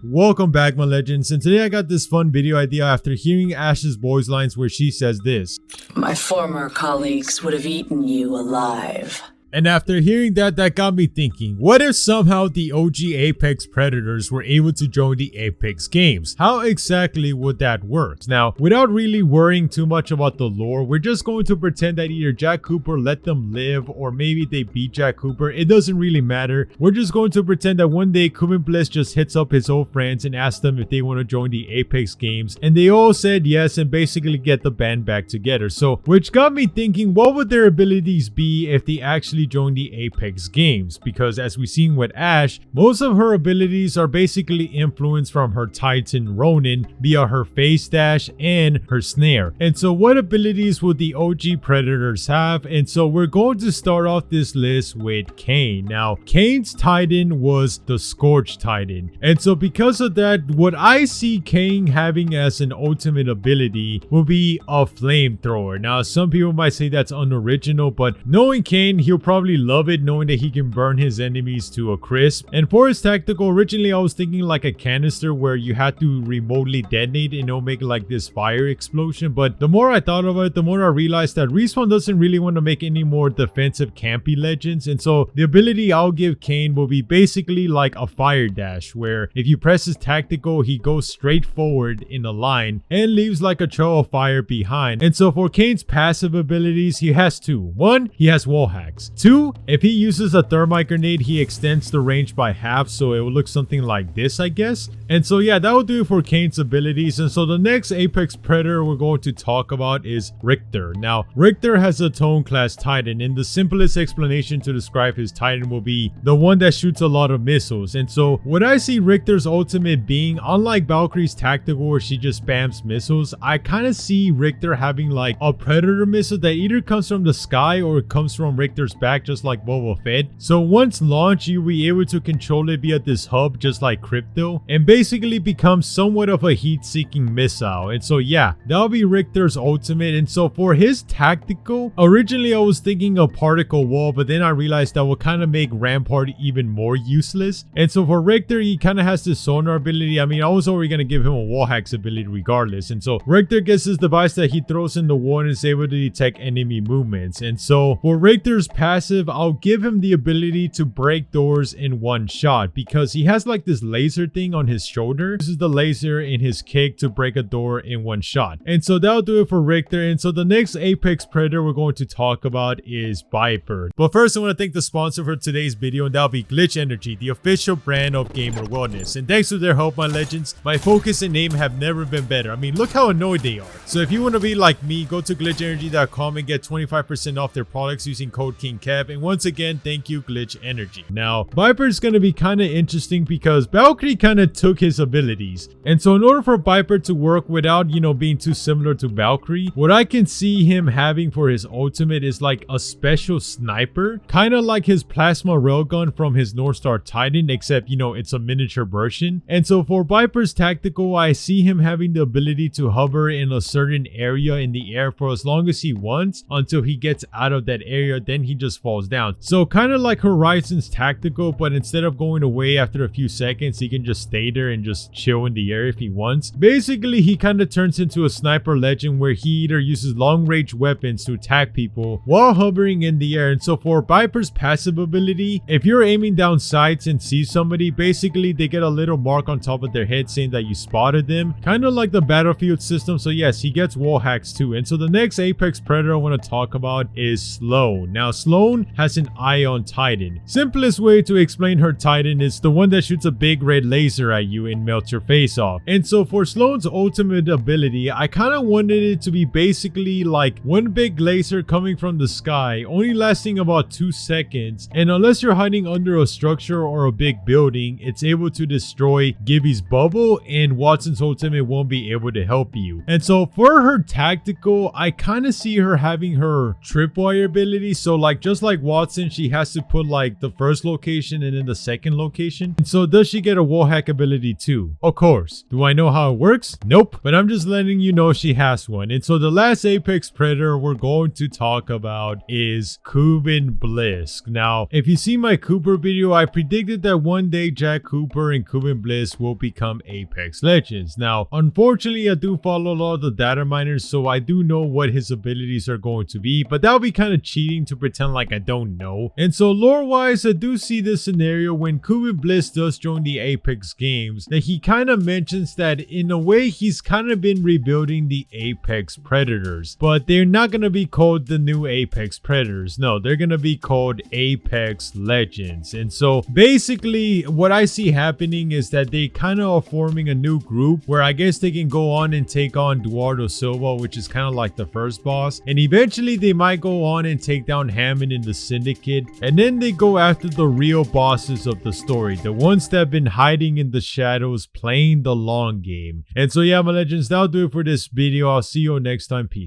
Welcome back, my legends, and today I got this fun video idea after hearing Ash's voice lines where she says this: My former colleagues would have eaten you alive. And after hearing that got me thinking, what if somehow the OG Apex Predators were able to join the Apex games? How exactly would that work? Now, without really worrying too much about the lore, we're just going to pretend that either Jack Cooper let them live or maybe they beat Jack Cooper. It doesn't really matter. We're just going to pretend that one day Kuben Blisk just hits up his old friends and asks them if they want to join the Apex games, and they all said yes and basically get the band back together. So, which got me thinking, what would their abilities be if they actually join the Apex games? Because as we've seen with Ash, most of her abilities are basically influenced from her Titan Ronin via her face dash and her snare. And so what abilities would the OG Predators have? And so we're going to start off this list with Kane. Now, Kane's Titan was the Scorch Titan. And so because of that, what I see Kane having as an ultimate ability will be a flamethrower. Now, some people might say that's unoriginal, but knowing Kane, he'll probably love it, knowing that he can burn his enemies to a crisp. And for his tactical, originally I was thinking like a canister where you had to remotely detonate and it'll make like this fire explosion. But the more I thought about it, the more I realized that Respawn doesn't really want to make any more defensive campy legends. And so the ability I'll give Kane will be basically like a fire dash, where if you press his tactical, he goes straight forward in a line and leaves like a trail of fire behind. And so for Kane's passive abilities, he has two. One, he has wall hacks. Two, if he uses a thermite grenade, he extends the range by half, so it will look something like this, I guess. And so yeah, that will do it for Kane's abilities. And so the next Apex Predator we're going to talk about is Richter. Now, Richter has a Tone class Titan, and the simplest explanation to describe his Titan will be the one that shoots a lot of missiles. And so what I see Richter's ultimate being, unlike Valkyrie's tactical where she just spams missiles, I kind of see Richter having like a Predator missile that either comes from the sky or it comes from Richter's back, just like Boba Fett. So once launched, you'll be able to control it via this hub, just like Crypto, and basically become somewhat of a heat-seeking missile. And so yeah, that'll be Richter's ultimate. And so for his tactical, originally I was thinking a particle wall, but then I realized that will kind of make Rampart even more useless. And so for Richter, he kind of has this sonar ability. I mean, I was already going to give him a wall hacks ability regardless. And so Richter gets this device that he throws in the wall and is able to detect enemy movements. And so for Richter's passive, I'll give him the ability to break doors in one shot, because he has like this laser thing on his shoulder. This is the laser in his kick to break a door in one shot. And so that'll do it for Richter. And so the next Apex Predator we're going to talk about is Viper. But first, I want to thank the sponsor for today's video, and that'll be Glitch Energy, the official brand of gamer wellness. And thanks to their help, my legends, my focus and aim have never been better. I mean, look how annoyed they are. So if you want to be like me, go to glitchenergy.com and get 25% off their products using code KingKev. And once again, thank you, Glitch Energy. Now, Viper is going to be kind of interesting because Valkyrie kind of took his abilities. And so in order for Viper to work without, being too similar to Valkyrie, what I can see him having for his ultimate is like a special sniper, kind of like his plasma railgun from his North Star Titan, except, it's a miniature version. And so for Viper's tactical, I see him having the ability to hover in a certain area in the air for as long as he wants until he gets out of that area, then he just falls down. So kind of like Horizon's tactical, but instead of going away after a few seconds, he can just stay there and just chill in the air if he wants. Basically, he kind of turns into a sniper legend where he either uses long range weapons to attack people while hovering in the air. And so for Viper's passive ability, if you're aiming down sights and see somebody, basically they get a little mark on top of their head saying that you spotted them, kind of like the Battlefield system. So yes, he gets wall hacks too. And so the next Apex Predator I want to talk about is Sloan. Now, Sloan has an Ion Titan. Simplest way to explain her Titan is the one that shoots a big red laser at you and melts your face off. And so for Sloan's ultimate ability, I kind of wanted it to be basically like one big laser coming from the sky, only lasting about 2 seconds. And unless you're hiding under a structure or a big building, it's able to destroy Gibby's bubble, and Watson's ultimate won't be able to help you. And so for her tactical, I kind of see her having her tripwire ability. So like just like Watson, she has to put like the first location and then the second location. And so does she get a wall hack ability too? Of course. Do I know how it works? Nope. But I'm just letting you know she has one. And so the last apex predator we're going to talk about is Kuben Blisk. Now, if you see my Cooper video, I predicted that one day Jack Cooper and Kuben Blisk will become Apex Legends. Now, unfortunately, I do follow a lot of the data miners, so I do know what his abilities are going to be, but that would be kind of cheating to pretend like I don't know. And so lore-wise, I do see this scenario when Kuben Blisk does join the Apex games, that he kind of mentions that in a way he's kind of been rebuilding the Apex Predators, but they're not going to be called the new Apex Predators. No, they're going to be called Apex Legends. And so basically what I see happening is that they kind of are forming a new group where I guess they can go on and take on Eduardo Silva, which is kind of like the first boss, and eventually they might go on and take down Hammond in the Syndicate, and then they go after the real bosses of the story, the ones that have been hiding in the shadows playing the long game. And so yeah, my legends, that'll do it for this video. I'll see you next time. Peace.